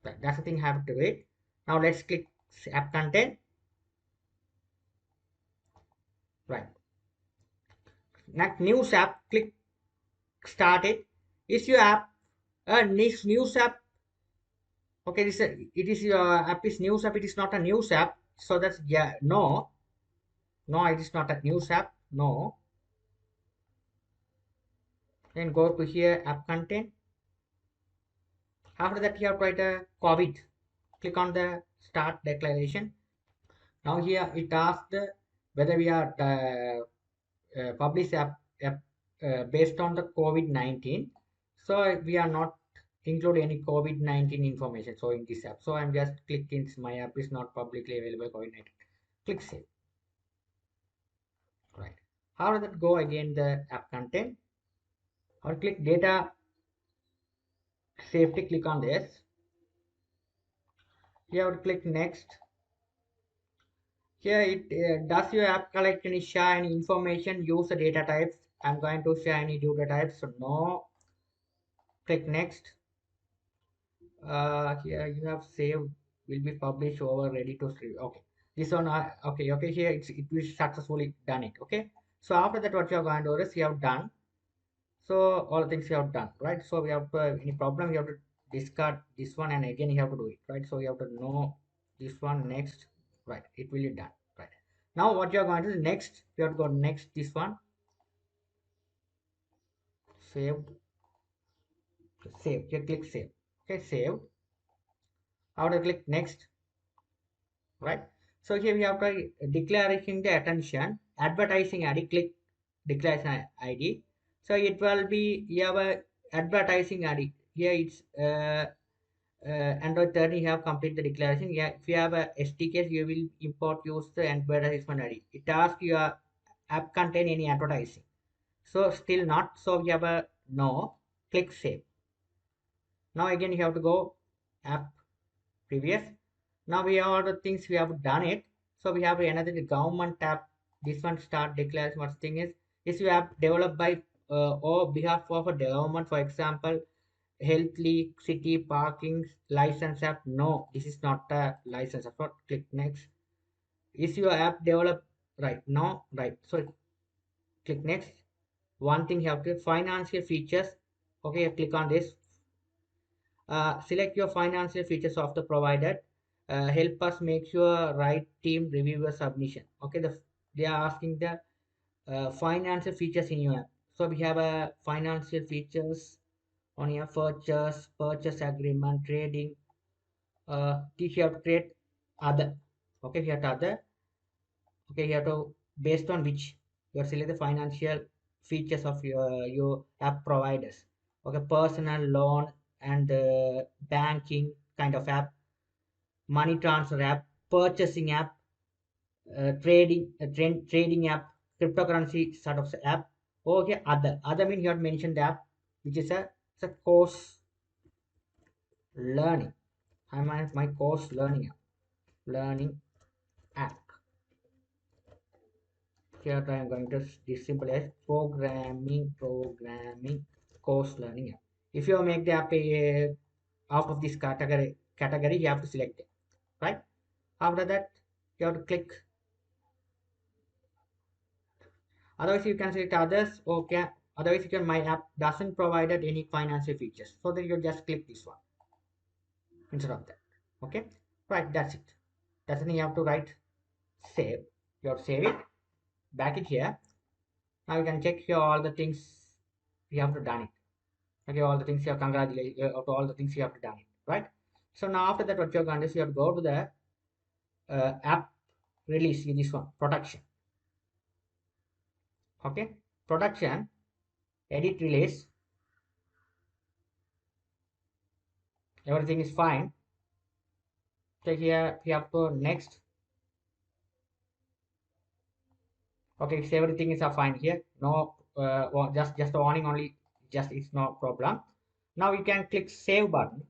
That's the thing I have to do it. Now let's click app content. Right. Next news app. Click start it. Is your app a news app? Okay, it is your app is news app. It is not a news app. So that's yeah no no it is not a news app. No. Then go to here app content. After that you have to write a COVID. Click on the start declaration. Now here it asks whether we are publish app based on the COVID-19. So we are not include any COVID-19 information. So in this app, so I'm just clicking my app is not publicly available COVID-19. Click save. Right. How does that go again? The app content or click data safety. Click on this. You have to click next. Here it does your app collect any share any information? Use the data types. I'm going to share any data types. So no. Click next. Here you have saved will be published over ready to stream. Okay, this one okay here it will successfully done it. Okay, so after that what you are going to do is you have done, so all the things you have done, right? So we have to any problem you have to discard this one and again you have to do it, right? So you have to know this one next, right? It will be done, right? Now what you are going to do next, you have to go next this one, save, save, you click save. Okay, save. After click next, right? So here we have to declaring the attention advertising ID. Click declaration ID. So it will be you have a advertising ID. Here it's Android 13 you have complete the declaration. Yeah, if you have a SDK you will import use the advertisement ID. It asks your app contain any advertising. So still not. So we have a no. Click save. Now again you have to go app previous. Now we have all the things we have done it. So we have another government tab. This one start declares what thing is you have developed by or behalf of a government. For example, health league, city parking license app. No, this is not a license app. Click next. Is your app developed right now? Right. So click next. One thing you have to financial features. Okay, click on this. Select your financial features of the provided. Help us make sure right team review your submission. Okay, they are asking the financial features in your app. So we have a financial features on your purchase agreement, trading. This you have to create other. Okay, you have to other. Okay, you have to based on which you have select the financial features of your app providers. Okay, personal loan and banking kind of app, money transfer app, purchasing app, trading app, cryptocurrency sort of app. Okay, other mean you have mentioned the app which is a course learning. I mean my course learning app. Here I am going to this simple as programming course learning app. If you make the app out of this category you have to select it, right? After that you have to click. Otherwise you can select others. Okay, Otherwise, you can my app doesn't provided any financial features. So then you just click this one instead of that. Okay, right, that's it. That's the thing. You have to write save. You have to save it, back it here. Now you can check here all the things you have to done it. Okay, all the things you have congratulate all the things you have to done it, right? So now after that, what you're going to do is you have to go to the app release, this one, production. Okay, production, edit release, everything is fine. So here you have to next. Okay, so everything is fine here. No, just the warning only. Just it's no problem. Now you can click save button.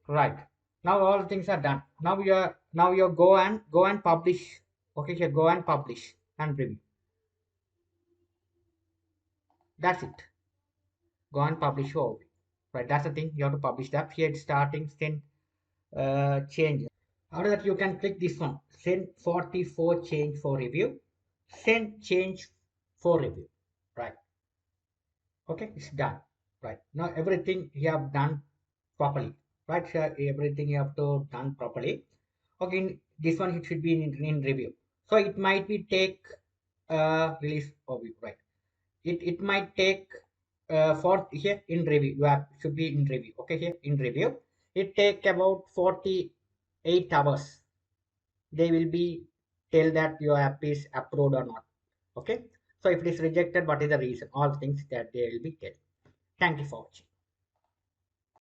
Right. Now all things are done. Now you go and publish. Okay, here go and publish and review. That's it. Go and publish your OV. Right. That's the thing. You have to publish that. Here it's starting send changes. After that, you can click this one. Send 44 change for review. Send change for review. Right. Okay, it's done. Right. Now everything you have done properly. Right here, everything you have to done properly. Okay, this one it should be in review. So it might be take release of it, right? It might take for here in review. You have should be in review. Okay, here in review. It take about 48 hours. They will be tell that your app is approved or not. Okay. So if it is rejected, what is the reason? All things that they will be tell. Thank you for watching.